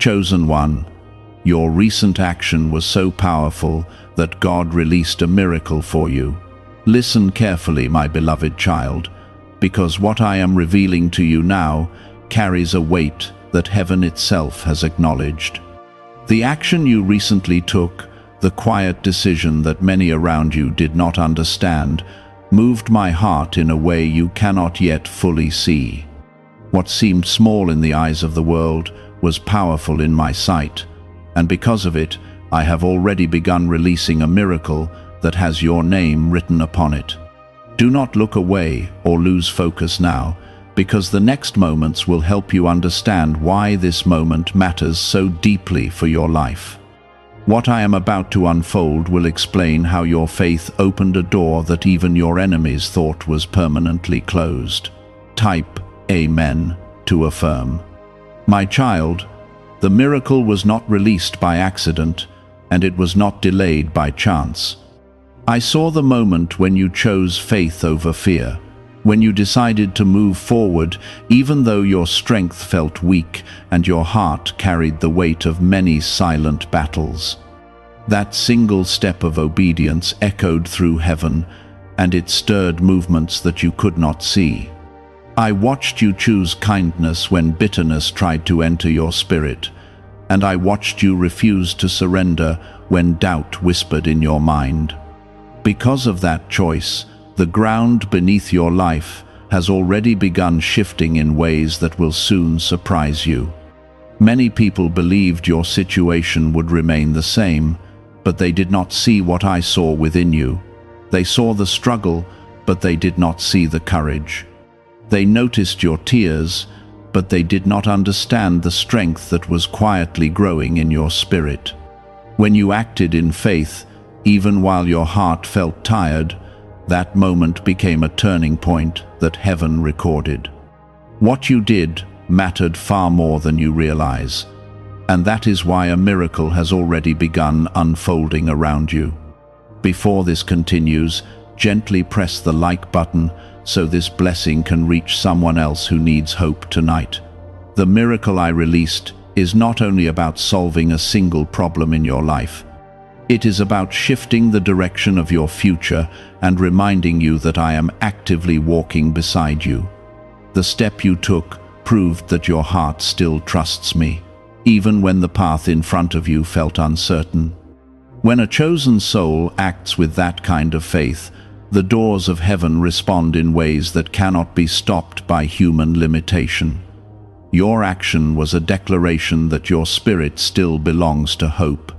Chosen one, your recent action was so powerful that God released a miracle for you. Listen carefully, my beloved child, because what I am revealing to you now carries a weight that heaven itself has acknowledged. The action you recently took, the quiet decision that many around you did not understand, moved my heart in a way you cannot yet fully see. What seemed small in the eyes of the world was powerful in my sight, and because of it, I have already begun releasing a miracle that has your name written upon it. Do not look away or lose focus now, because the next moments will help you understand why this moment matters so deeply for your life. What I am about to unfold will explain how your faith opened a door that even your enemies thought was permanently closed. Type Amen to affirm. My child, the miracle was not released by accident, and it was not delayed by chance. I saw the moment when you chose faith over fear, when you decided to move forward even though your strength felt weak and your heart carried the weight of many silent battles. That single step of obedience echoed through heaven, and it stirred movements that you could not see. I watched you choose kindness when bitterness tried to enter your spirit, and I watched you refuse to surrender when doubt whispered in your mind. Because of that choice, the ground beneath your life has already begun shifting in ways that will soon surprise you. Many people believed your situation would remain the same, but they did not see what I saw within you. They saw the struggle, but they did not see the courage. They noticed your tears, but they did not understand the strength that was quietly growing in your spirit. When you acted in faith, even while your heart felt tired, that moment became a turning point that heaven recorded. What you did mattered far more than you realize, and that is why a miracle has already begun unfolding around you. Before this continues, gently press the like button so this blessing can reach someone else who needs hope tonight. The miracle I released is not only about solving a single problem in your life. It is about shifting the direction of your future and reminding you that I am actively walking beside you. The step you took proved that your heart still trusts me, even when the path in front of you felt uncertain. When a chosen soul acts with that kind of faith, the doors of heaven respond in ways that cannot be stopped by human limitation. Your action was a declaration that your spirit still belongs to hope.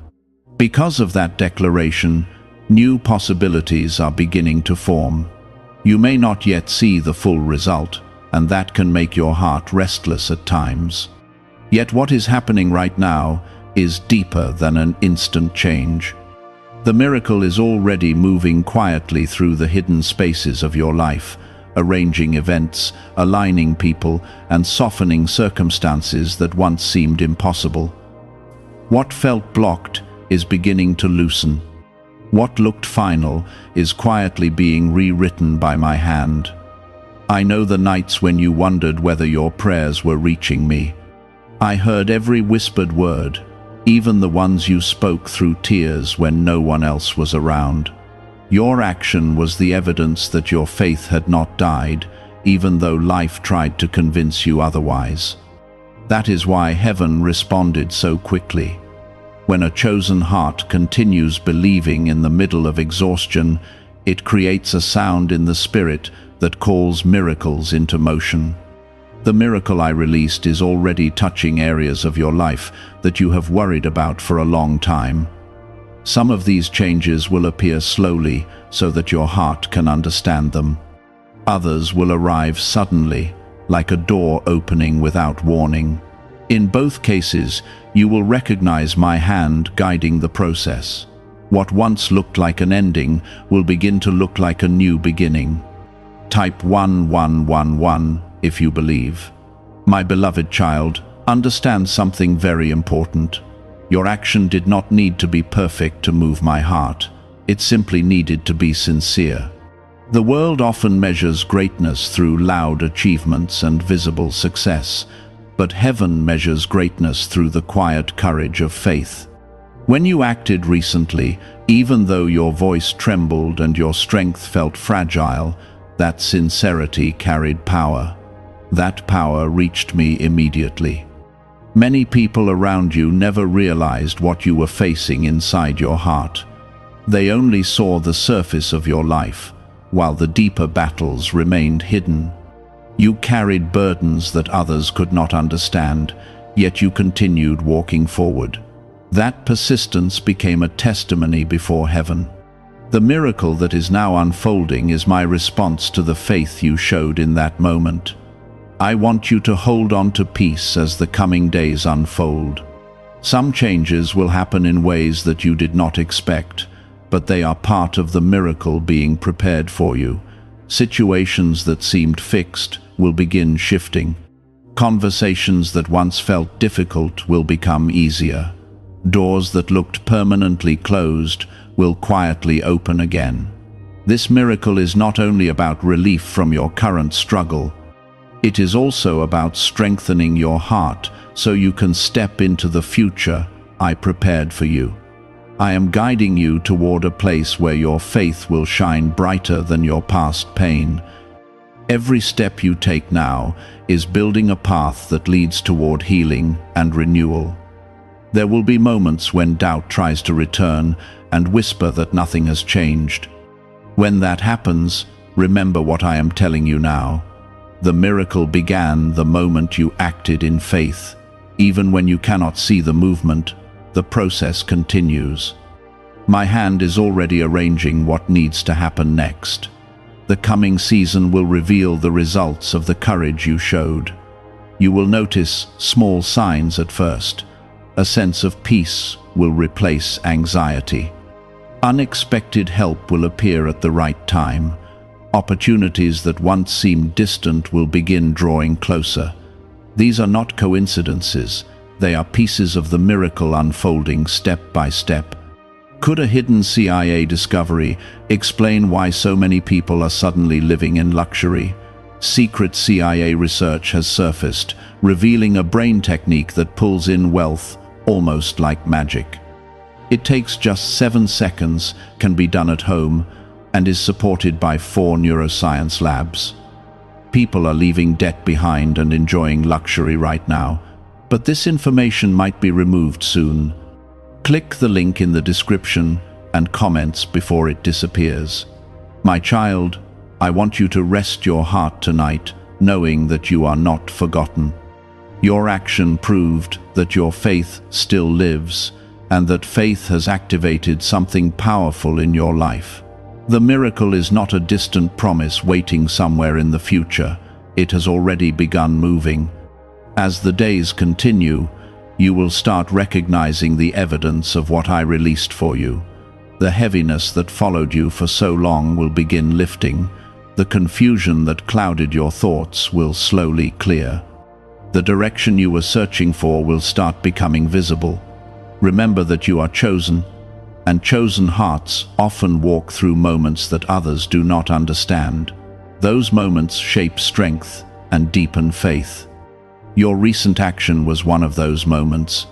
Because of that declaration, new possibilities are beginning to form. You may not yet see the full result, and that can make your heart restless at times. Yet what is happening right now is deeper than an instant change. The miracle is already moving quietly through the hidden spaces of your life, arranging events, aligning people, and softening circumstances that once seemed impossible. What felt blocked is beginning to loosen. What looked final is quietly being rewritten by my hand. I know the nights when you wondered whether your prayers were reaching me. I heard every whispered word, even the ones you spoke through tears when no one else was around. Your action was the evidence that your faith had not died, even though life tried to convince you otherwise. That is why heaven responded so quickly. When a chosen heart continues believing in the middle of exhaustion, it creates a sound in the spirit that calls miracles into motion. The miracle I released is already touching areas of your life that you have worried about for a long time. Some of these changes will appear slowly so that your heart can understand them. Others will arrive suddenly, like a door opening without warning. In both cases, you will recognize my hand guiding the process. What once looked like an ending will begin to look like a new beginning. Type 1111 if you believe. My beloved child, understand something very important. Your action did not need to be perfect to move my heart. It simply needed to be sincere. The world often measures greatness through loud achievements and visible success, but heaven measures greatness through the quiet courage of faith. When you acted recently, even though your voice trembled and your strength felt fragile, that sincerity carried power. That power reached me immediately. Many people around you never realized what you were facing inside your heart. They only saw the surface of your life, while the deeper battles remained hidden. You carried burdens that others could not understand, yet you continued walking forward. That persistence became a testimony before heaven. The miracle that is now unfolding is my response to the faith you showed in that moment. I want you to hold on to peace as the coming days unfold. Some changes will happen in ways that you did not expect, but they are part of the miracle being prepared for you. Situations that seemed fixed will begin shifting. Conversations that once felt difficult will become easier. Doors that looked permanently closed will quietly open again. This miracle is not only about relief from your current struggle, it is also about strengthening your heart so you can step into the future I prepared for you. I am guiding you toward a place where your faith will shine brighter than your past pain. Every step you take now is building a path that leads toward healing and renewal. There will be moments when doubt tries to return and whisper that nothing has changed. When that happens, remember what I am telling you now. The miracle began the moment you acted in faith. Even when you cannot see the movement, the process continues. My hand is already arranging what needs to happen next. The coming season will reveal the results of the courage you showed. You will notice small signs at first. A sense of peace will replace anxiety. Unexpected help will appear at the right time. Opportunities that once seemed distant will begin drawing closer. These are not coincidences. They are pieces of the miracle unfolding step by step. Could a hidden CIA discovery explain why so many people are suddenly living in luxury? Secret CIA research has surfaced, revealing a brain technique that pulls in wealth almost like magic. It takes just 7 seconds, can be done at home, and is supported by 4 neuroscience labs. People are leaving debt behind and enjoying luxury right now, but this information might be removed soon. Click the link in the description and comments before it disappears. My child, I want you to rest your heart tonight, knowing that you are not forgotten. Your action proved that your faith still lives, and that faith has activated something powerful in your life. The miracle is not a distant promise waiting somewhere in the future. It has already begun moving. As the days continue, you will start recognizing the evidence of what I released for you. The heaviness that followed you for so long will begin lifting. The confusion that clouded your thoughts will slowly clear. The direction you were searching for will start becoming visible. Remember that you are chosen, and chosen hearts often walk through moments that others do not understand. Those moments shape strength and deepen faith. Your recent action was one of those moments.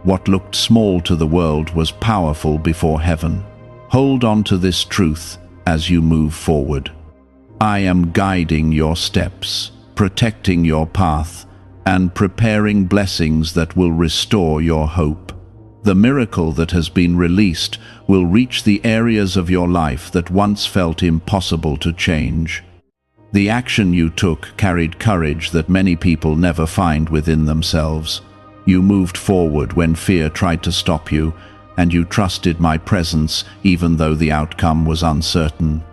What looked small to the world was powerful before heaven. Hold on to this truth as you move forward. I am guiding your steps, protecting your path, and preparing blessings that will restore your hope. The miracle that has been released will reach the areas of your life that once felt impossible to change. The action you took carried courage that many people never find within themselves. You moved forward when fear tried to stop you, and you trusted my presence even though the outcome was uncertain.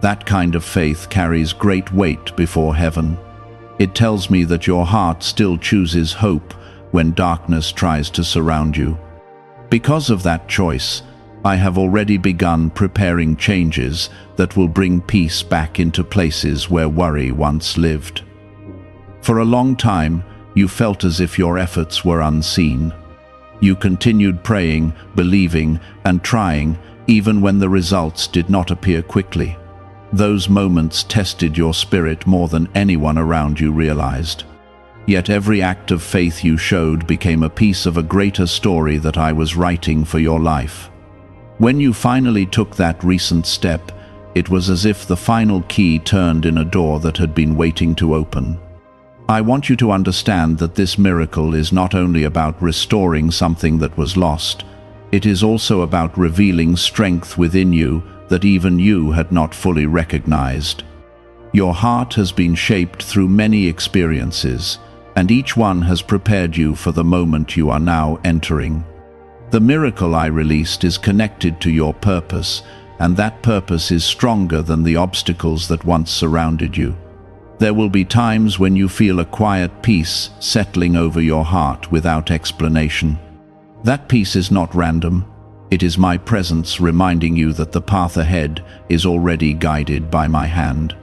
That kind of faith carries great weight before heaven. It tells me that your heart still chooses hope when darkness tries to surround you. Because of that choice, I have already begun preparing changes that will bring peace back into places where worry once lived. For a long time, you felt as if your efforts were unseen. You continued praying, believing, and trying, even when the results did not appear quickly. Those moments tested your spirit more than anyone around you realized. Yet every act of faith you showed became a piece of a greater story that I was writing for your life. When you finally took that recent step, it was as if the final key turned in a door that had been waiting to open. I want you to understand that this miracle is not only about restoring something that was lost, it is also about revealing strength within you that even you had not fully recognized. Your heart has been shaped through many experiences, and each one has prepared you for the moment you are now entering. The miracle I released is connected to your purpose, and that purpose is stronger than the obstacles that once surrounded you. There will be times when you feel a quiet peace settling over your heart without explanation. That peace is not random. It is my presence reminding you that the path ahead is already guided by my hand.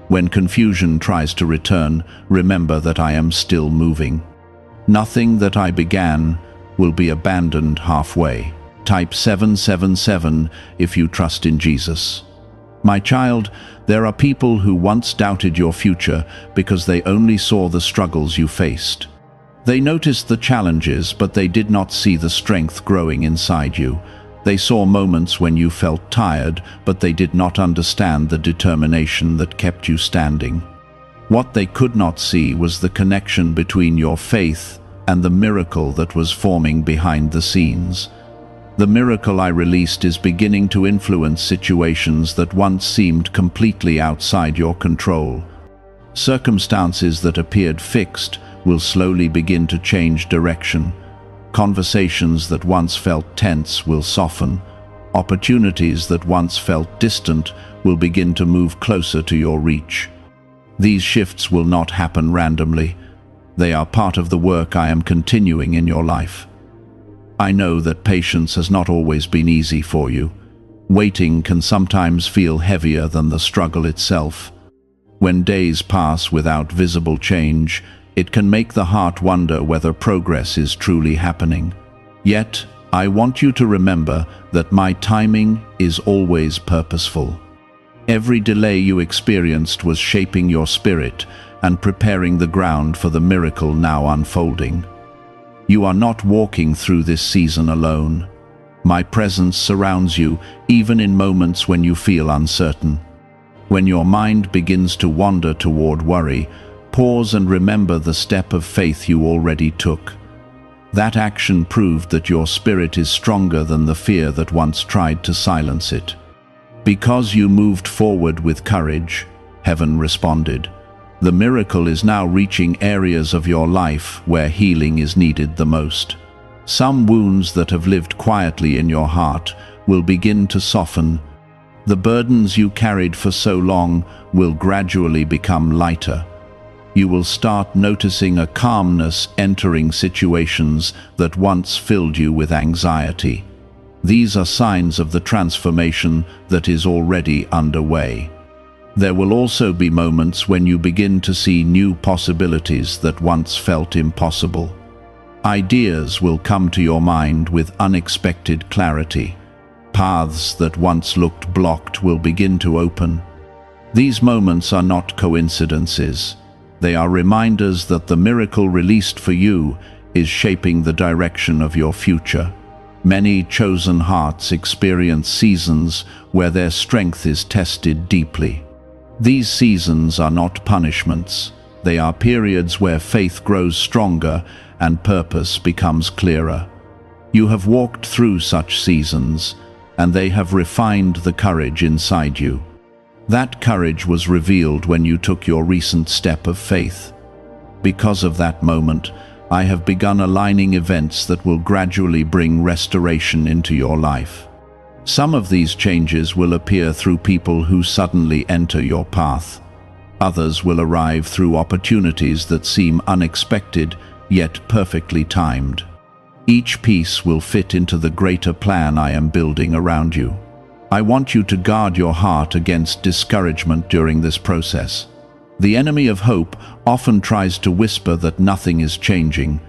When confusion tries to return, remember that I am still moving. Nothing that I began will be abandoned halfway. Type 777 if you trust in Jesus. My child, there are people who once doubted your future because they only saw the struggles you faced. They noticed the challenges, but they did not see the strength growing inside you. They saw moments when you felt tired, but they did not understand the determination that kept you standing. What they could not see was the connection between your faith and the miracle that was forming behind the scenes. The miracle I released is beginning to influence situations that once seemed completely outside your control. Circumstances that appeared fixed will slowly begin to change direction. Conversations that once felt tense will soften. Opportunities that once felt distant will begin to move closer to your reach. These shifts will not happen randomly. They are part of the work I am continuing in your life. I know that patience has not always been easy for you. Waiting can sometimes feel heavier than the struggle itself. When days pass without visible change, it can make the heart wonder whether progress is truly happening. Yet, I want you to remember that my timing is always purposeful. Every delay you experienced was shaping your spirit and preparing the ground for the miracle now unfolding. You are not walking through this season alone. My presence surrounds you even in moments when you feel uncertain. When your mind begins to wander toward worry, pause and remember the step of faith you already took. That action proved that your spirit is stronger than the fear that once tried to silence it. Because you moved forward with courage, heaven responded. The miracle is now reaching areas of your life where healing is needed the most. Some wounds that have lived quietly in your heart will begin to soften. The burdens you carried for so long will gradually become lighter. You will start noticing a calmness entering situations that once filled you with anxiety. These are signs of the transformation that is already underway. There will also be moments when you begin to see new possibilities that once felt impossible. Ideas will come to your mind with unexpected clarity. Paths that once looked blocked will begin to open. These moments are not coincidences. They are reminders that the miracle released for you is shaping the direction of your future. Many chosen hearts experience seasons where their strength is tested deeply. These seasons are not punishments. They are periods where faith grows stronger and purpose becomes clearer. You have walked through such seasons, and they have refined the courage inside you. That courage was revealed when you took your recent step of faith. Because of that moment, I have begun aligning events that will gradually bring restoration into your life. Some of these changes will appear through people who suddenly enter your path. Others will arrive through opportunities that seem unexpected, yet perfectly timed. Each piece will fit into the greater plan I am building around you. I want you to guard your heart against discouragement during this process. The enemy of hope often tries to whisper that nothing is changing.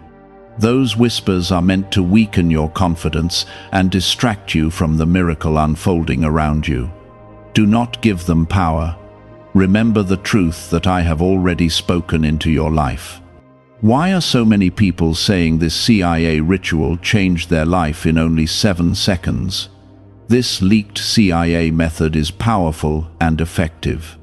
Those whispers are meant to weaken your confidence and distract you from the miracle unfolding around you. Do not give them power. Remember the truth that I have already spoken into your life. Why are so many people saying this CIA ritual changed their life in only 7 seconds? This leaked CIA method is powerful and effective.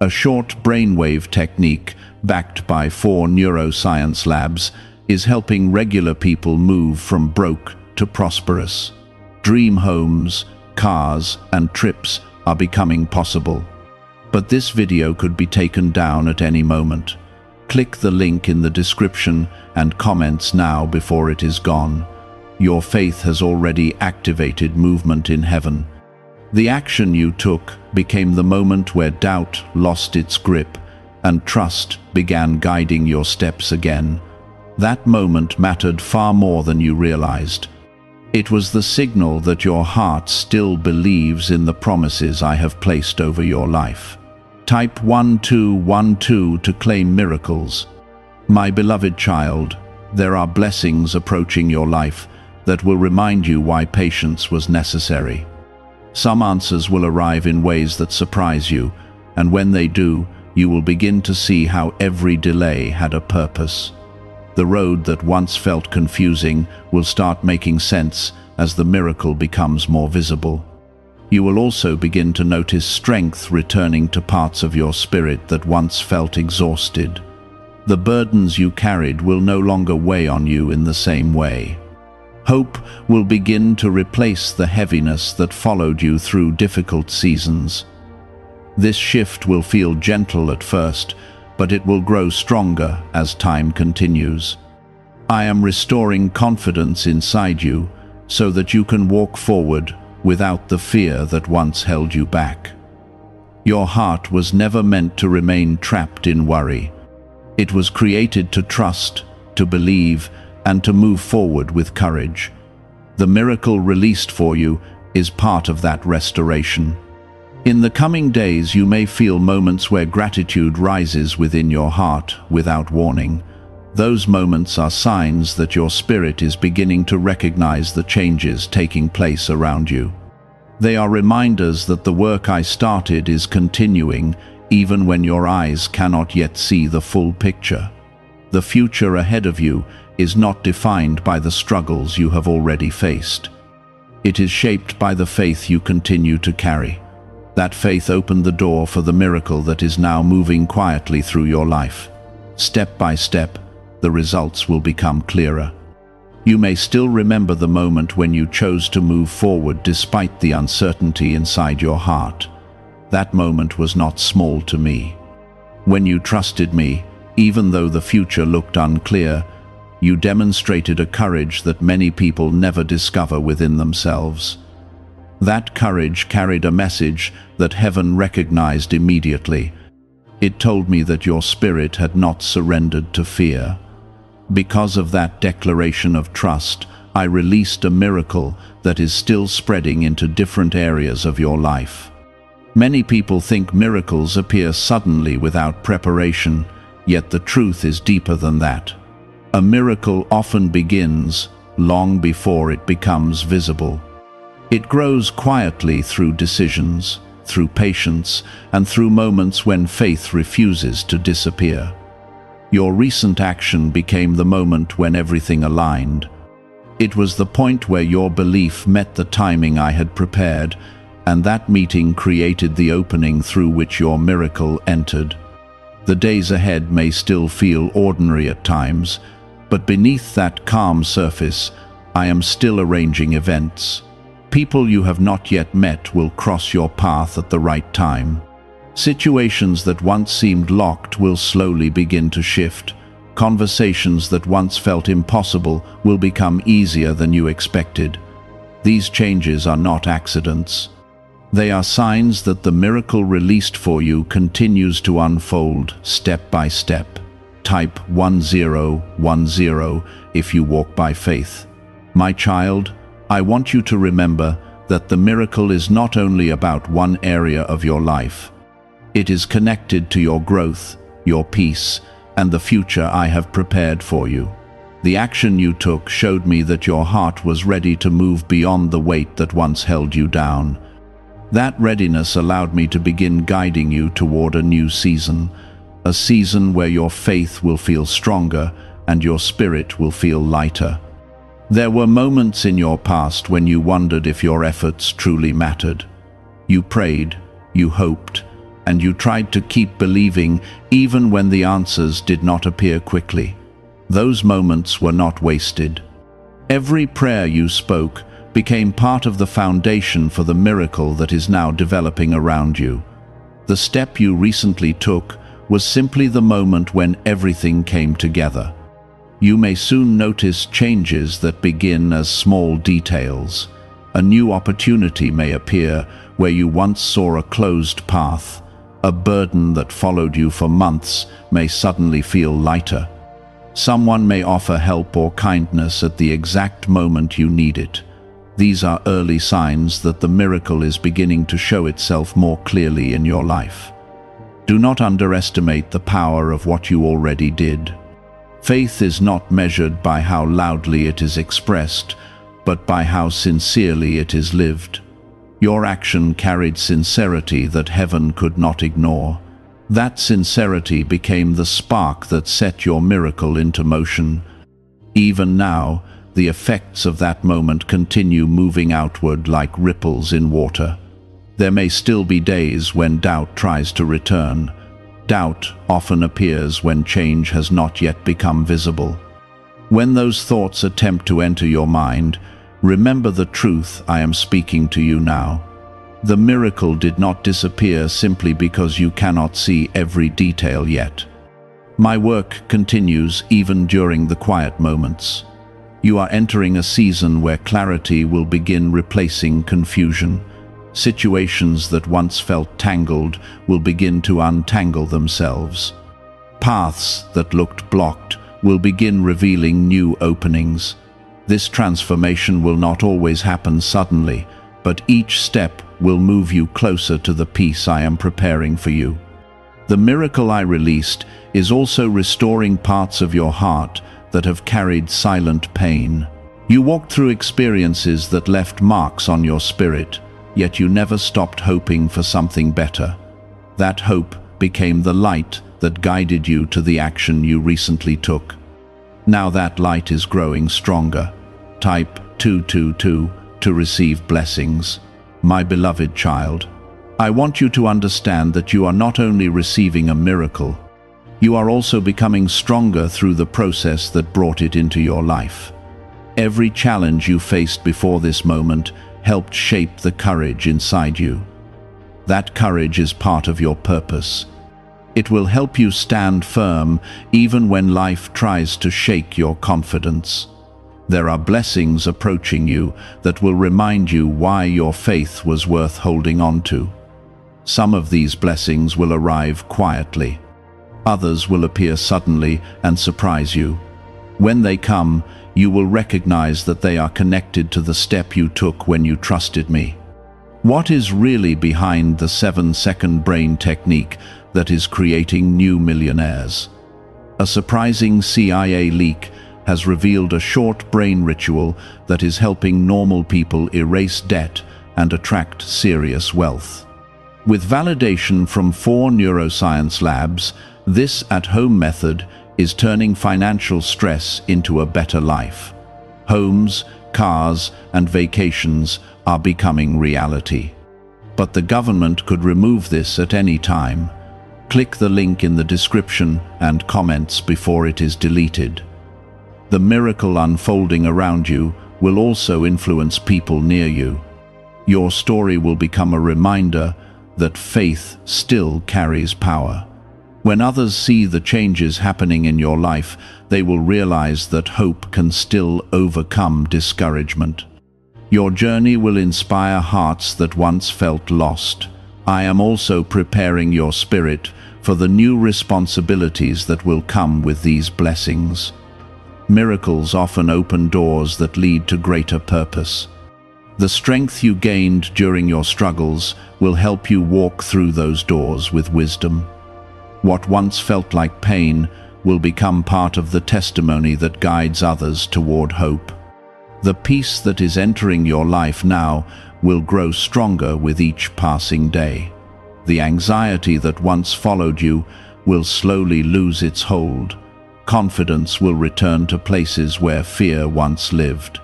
A short brainwave technique, backed by 4 neuroscience labs, is helping regular people move from broke to prosperous. Dream homes, cars, and trips are becoming possible. But this video could be taken down at any moment. Click the link in the description and comments now before it is gone. Your faith has already activated movement in heaven. The action you took became the moment where doubt lost its grip and trust began guiding your steps again. That moment mattered far more than you realized. It was the signal that your heart still believes in the promises I have placed over your life. Type 1212 to claim miracles. My beloved child, there are blessings approaching your life that will remind you why patience was necessary. Some answers will arrive in ways that surprise you, and when they do, you will begin to see how every delay had a purpose. The road that once felt confusing will start making sense as the miracle becomes more visible. You will also begin to notice strength returning to parts of your spirit that once felt exhausted. The burdens you carried will no longer weigh on you in the same way. Hope will begin to replace the heaviness that followed you through difficult seasons. This shift will feel gentle at first, but it will grow stronger as time continues. I am restoring confidence inside you so that you can walk forward without the fear that once held you back. Your heart was never meant to remain trapped in worry. It was created to trust, to believe, and to move forward with courage. The miracle released for you is part of that restoration. In the coming days, you may feel moments where gratitude rises within your heart without warning. Those moments are signs that your spirit is beginning to recognize the changes taking place around you. They are reminders that the work I started is continuing, even when your eyes cannot yet see the full picture. The future ahead of you is not defined by the struggles you have already faced. It is shaped by the faith you continue to carry. That faith opened the door for the miracle that is now moving quietly through your life. Step by step, the results will become clearer. You may still remember the moment when you chose to move forward despite the uncertainty inside your heart. That moment was not small to me. When you trusted me, even though the future looked unclear, you demonstrated a courage that many people never discover within themselves. That courage carried a message that heaven recognized immediately. It told me that your spirit had not surrendered to fear. Because of that declaration of trust, I released a miracle that is still spreading into different areas of your life. Many people think miracles appear suddenly without preparation, yet the truth is deeper than that. A miracle often begins long before it becomes visible. It grows quietly through decisions, through patience, and through moments when faith refuses to disappear. Your recent action became the moment when everything aligned. It was the point where your belief met the timing I had prepared, and that meeting created the opening through which your miracle entered. The days ahead may still feel ordinary at times, but beneath that calm surface, I am still arranging events. People you have not yet met will cross your path at the right time. Situations that once seemed locked will slowly begin to shift. Conversations that once felt impossible will become easier than you expected. These changes are not accidents. They are signs that the miracle released for you continues to unfold step by step. Type 1010 if you walk by faith. My child, I want you to remember that the miracle is not only about one area of your life. It is connected to your growth, your peace, and the future I have prepared for you. The action you took showed me that your heart was ready to move beyond the weight that once held you down. That readiness allowed me to begin guiding you toward a new season, a season where your faith will feel stronger and your spirit will feel lighter. There were moments in your past when you wondered if your efforts truly mattered. You prayed, you hoped, and you tried to keep believing even when the answers did not appear quickly. Those moments were not wasted. Every prayer you spoke became part of the foundation for the miracle that is now developing around you. The step you recently took was simply the moment when everything came together. You may soon notice changes that begin as small details. A new opportunity may appear where you once saw a closed path. A burden that followed you for months may suddenly feel lighter. Someone may offer help or kindness at the exact moment you need it. These are early signs that the miracle is beginning to show itself more clearly in your life. Do not underestimate the power of what you already did. Faith is not measured by how loudly it is expressed, but by how sincerely it is lived. Your action carried sincerity that heaven could not ignore. That sincerity became the spark that set your miracle into motion. Even now, the effects of that moment continue moving outward like ripples in water. There may still be days when doubt tries to return. Doubt often appears when change has not yet become visible. When those thoughts attempt to enter your mind, remember the truth I am speaking to you now. The miracle did not disappear simply because you cannot see every detail yet. My work continues even during the quiet moments. You are entering a season where clarity will begin replacing confusion. Situations that once felt tangled will begin to untangle themselves. Paths that looked blocked will begin revealing new openings. This transformation will not always happen suddenly, but each step will move you closer to the peace I am preparing for you. The miracle I released is also restoring parts of your heart that have carried silent pain. You walked through experiences that left marks on your spirit, yet you never stopped hoping for something better. That hope became the light that guided you to the action you recently took. Now that light is growing stronger. Type 222 to receive blessings. My beloved child, I want you to understand that you are not only receiving a miracle, you are also becoming stronger through the process that brought it into your life. Every challenge you faced before this moment helped shape the courage inside you. That courage is part of your purpose. It will help you stand firm even when life tries to shake your confidence. There are blessings approaching you that will remind you why your faith was worth holding on to. Some of these blessings will arrive quietly. Others will appear suddenly and surprise you. When they come, you will recognize that they are connected to the step you took when you trusted me. What is really behind the 7-second brain technique that is creating new millionaires? A surprising CIA leak has revealed a short brain ritual that is helping normal people erase debt and attract serious wealth. With validation from 4 neuroscience labs, this at-home method is turning financial stress into a better life. Homes, cars, and vacations are becoming reality. But the government could remove this at any time. Click the link in the description and comments before it is deleted. The miracle unfolding around you will also influence people near you. Your story will become a reminder that faith still carries power. When others see the changes happening in your life, they will realize that hope can still overcome discouragement. Your journey will inspire hearts that once felt lost. I am also preparing your spirit for the new responsibilities that will come with these blessings. Miracles often open doors that lead to greater purpose. The strength you gained during your struggles will help you walk through those doors with wisdom. What once felt like pain will become part of the testimony that guides others toward hope. The peace that is entering your life now will grow stronger with each passing day. The anxiety that once followed you will slowly lose its hold. confidence will return to places where fear once lived.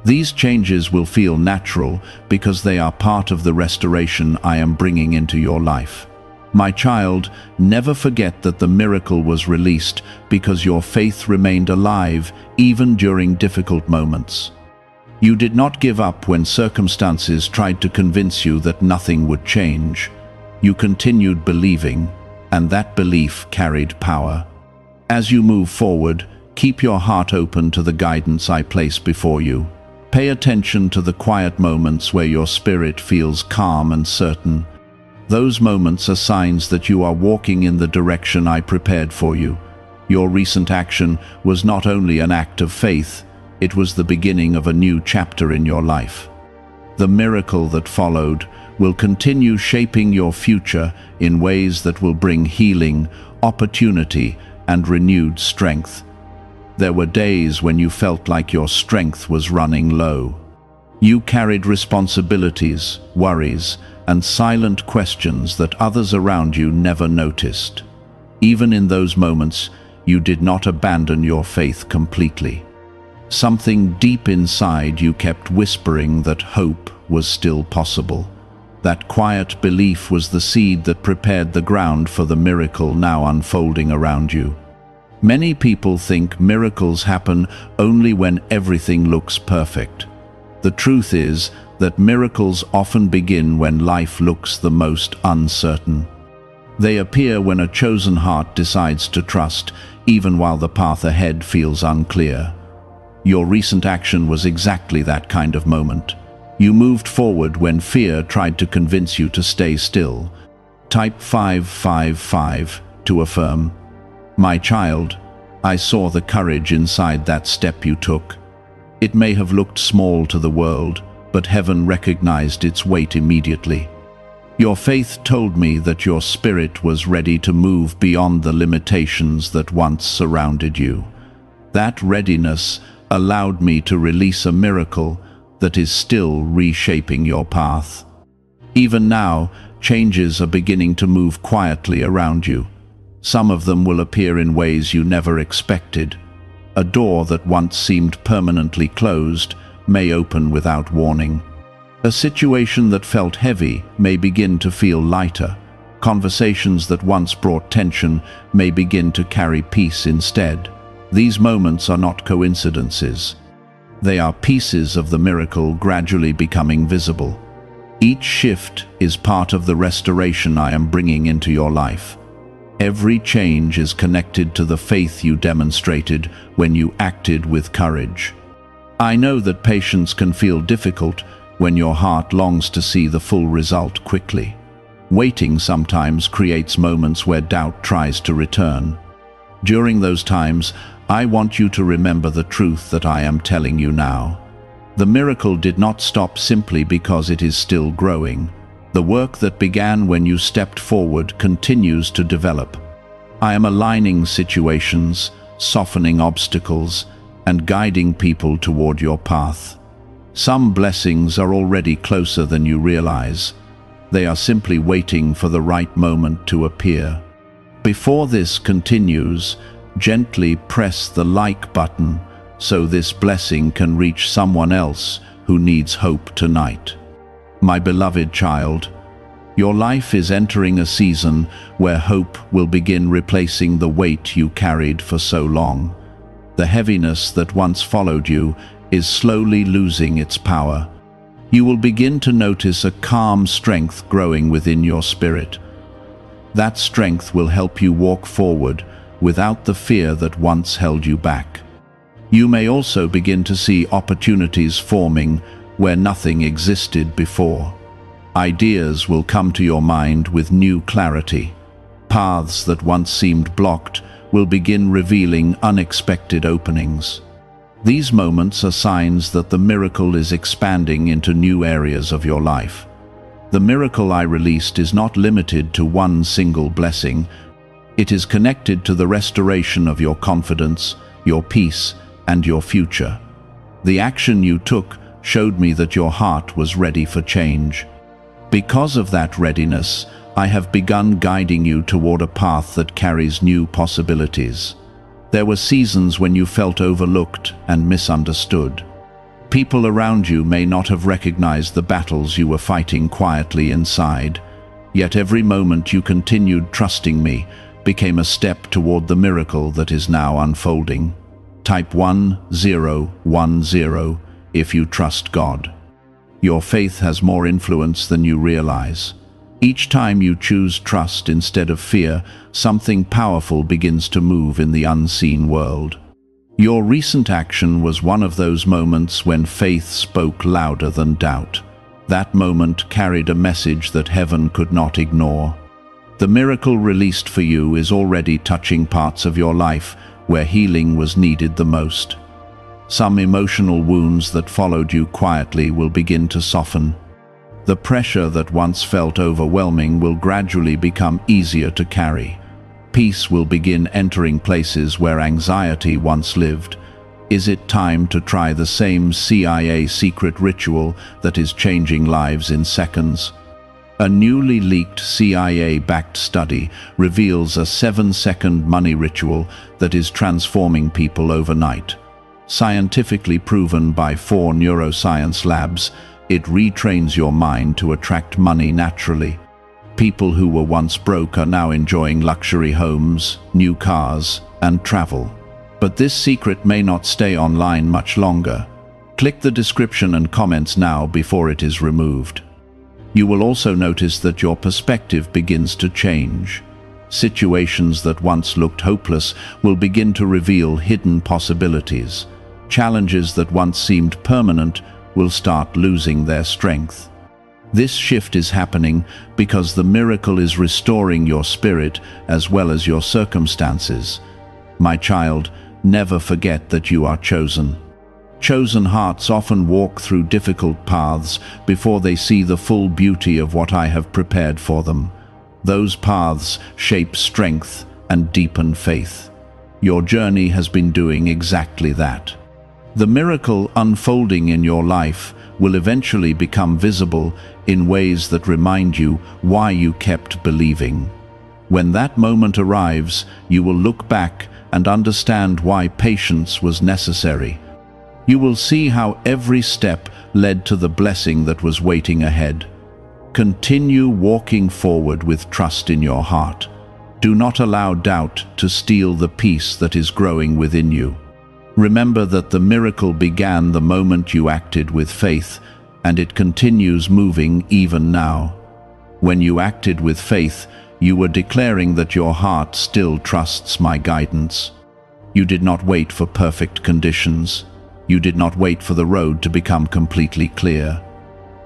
These changes will feel natural because they are part of the restoration I am bringing into your life. My child, never forget that the miracle was released because your faith remained alive even during difficult moments. You did not give up when circumstances tried to convince you that nothing would change. You continued believing, and that belief carried power. As you move forward, keep your heart open to the guidance I place before you. Pay attention to the quiet moments where your spirit feels calm and certain. Those moments are signs that you are walking in the direction I prepared for you. Your recent action was not only an act of faith, it was the beginning of a new chapter in your life. The miracle that followed will continue shaping your future in ways that will bring healing, opportunity, and renewed strength. There were days when you felt like your strength was running low. You carried responsibilities, worries, and silent questions that others around you never noticed. Even in those moments, you did not abandon your faith completely. Something deep inside you kept whispering that hope was still possible. That quiet belief was the seed that prepared the ground for the miracle now unfolding around you. Many people think miracles happen only when everything looks perfect. The truth is that miracles often begin when life looks the most uncertain. They appear when a chosen heart decides to trust, even while the path ahead feels unclear. Your recent action was exactly that kind of moment. You moved forward when fear tried to convince you to stay still. Type 555 to affirm. My child, I saw the courage inside that step you took. It may have looked small to the world, but heaven recognized its weight immediately. Your faith told me that your spirit was ready to move beyond the limitations that once surrounded you. That readiness allowed me to release a miracle that is still reshaping your path. Even now, changes are beginning to move quietly around you. Some of them will appear in ways you never expected. A door that once seemed permanently closed may open without warning. A situation that felt heavy may begin to feel lighter. Conversations that once brought tension may begin to carry peace instead. These moments are not coincidences. They are pieces of the miracle gradually becoming visible. Each shift is part of the restoration I am bringing into your life. Every change is connected to the faith you demonstrated when you acted with courage. I know that patience can feel difficult when your heart longs to see the full result quickly. Waiting sometimes creates moments where doubt tries to return. During those times, I want you to remember the truth that I am telling you now. The miracle did not stop simply because it is still growing. The work that began when you stepped forward continues to develop. I am aligning situations, softening obstacles, and guiding people toward your path. Some blessings are already closer than you realize. They are simply waiting for the right moment to appear. Before this continues, gently press the like button so this blessing can reach someone else who needs hope tonight. My beloved child, your life is entering a season where hope will begin replacing the weight you carried for so long. The heaviness that once followed you is slowly losing its power. You will begin to notice a calm strength growing within your spirit. That strength will help you walk forward without the fear that once held you back. You may also begin to see opportunities forming where nothing existed before. Ideas will come to your mind with new clarity. Paths that once seemed blocked will begin revealing unexpected openings. These moments are signs that the miracle is expanding into new areas of your life. The miracle I released is not limited to one single blessing. It is connected to the restoration of your confidence, your peace, and your future. The action you took showed me that your heart was ready for change. Because of that readiness, I have begun guiding you toward a path that carries new possibilities. There were seasons when you felt overlooked and misunderstood. People around you may not have recognized the battles you were fighting quietly inside, yet every moment you continued trusting me became a step toward the miracle that is now unfolding. Type 1010 if you trust God. Your faith has more influence than you realize. Each time you choose trust instead of fear, something powerful begins to move in the unseen world. Your recent action was one of those moments when faith spoke louder than doubt. That moment carried a message that heaven could not ignore. The miracle released for you is already touching parts of your life where healing was needed the most. Some emotional wounds that followed you quietly will begin to soften. The pressure that once felt overwhelming will gradually become easier to carry. Peace will begin entering places where anxiety once lived. Is it time to try the same CIA secret ritual that is changing lives in seconds? A newly leaked CIA-backed study reveals a 7-second money ritual that is transforming people overnight. Scientifically proven by 4 neuroscience labs, it retrains your mind to attract money naturally. People who were once broke are now enjoying luxury homes, new cars, and travel. But this secret may not stay online much longer. Click the description and comments now before it is removed. You will also notice that your perspective begins to change. Situations that once looked hopeless will begin to reveal hidden possibilities. Challenges that once seemed permanent will start losing their strength. This shift is happening because the miracle is restoring your spirit as well as your circumstances. My child, never forget that you are chosen. Chosen hearts often walk through difficult paths before they see the full beauty of what I have prepared for them. Those paths shape strength and deepen faith. Your journey has been doing exactly that. The miracle unfolding in your life will eventually become visible in ways that remind you why you kept believing. When that moment arrives, you will look back and understand why patience was necessary. You will see how every step led to the blessing that was waiting ahead. Continue walking forward with trust in your heart. Do not allow doubt to steal the peace that is growing within you. Remember that the miracle began the moment you acted with faith, and it continues moving even now. When you acted with faith, you were declaring that your heart still trusts my guidance. You did not wait for perfect conditions. You did not wait for the road to become completely clear.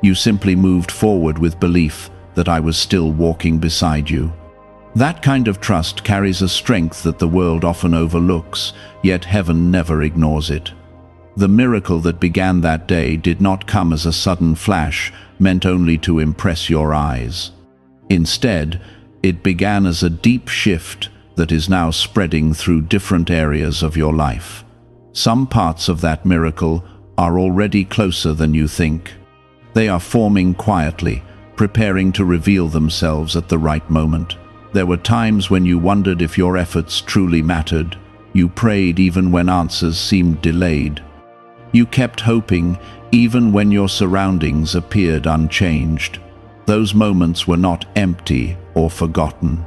You simply moved forward with belief that I was still walking beside you. That kind of trust carries a strength that the world often overlooks, yet heaven never ignores it. The miracle that began that day did not come as a sudden flash meant only to impress your eyes. Instead, it began as a deep shift that is now spreading through different areas of your life. Some parts of that miracle are already closer than you think. They are forming quietly, preparing to reveal themselves at the right moment. There were times when you wondered if your efforts truly mattered. You prayed even when answers seemed delayed. You kept hoping even when your surroundings appeared unchanged. Those moments were not empty or forgotten.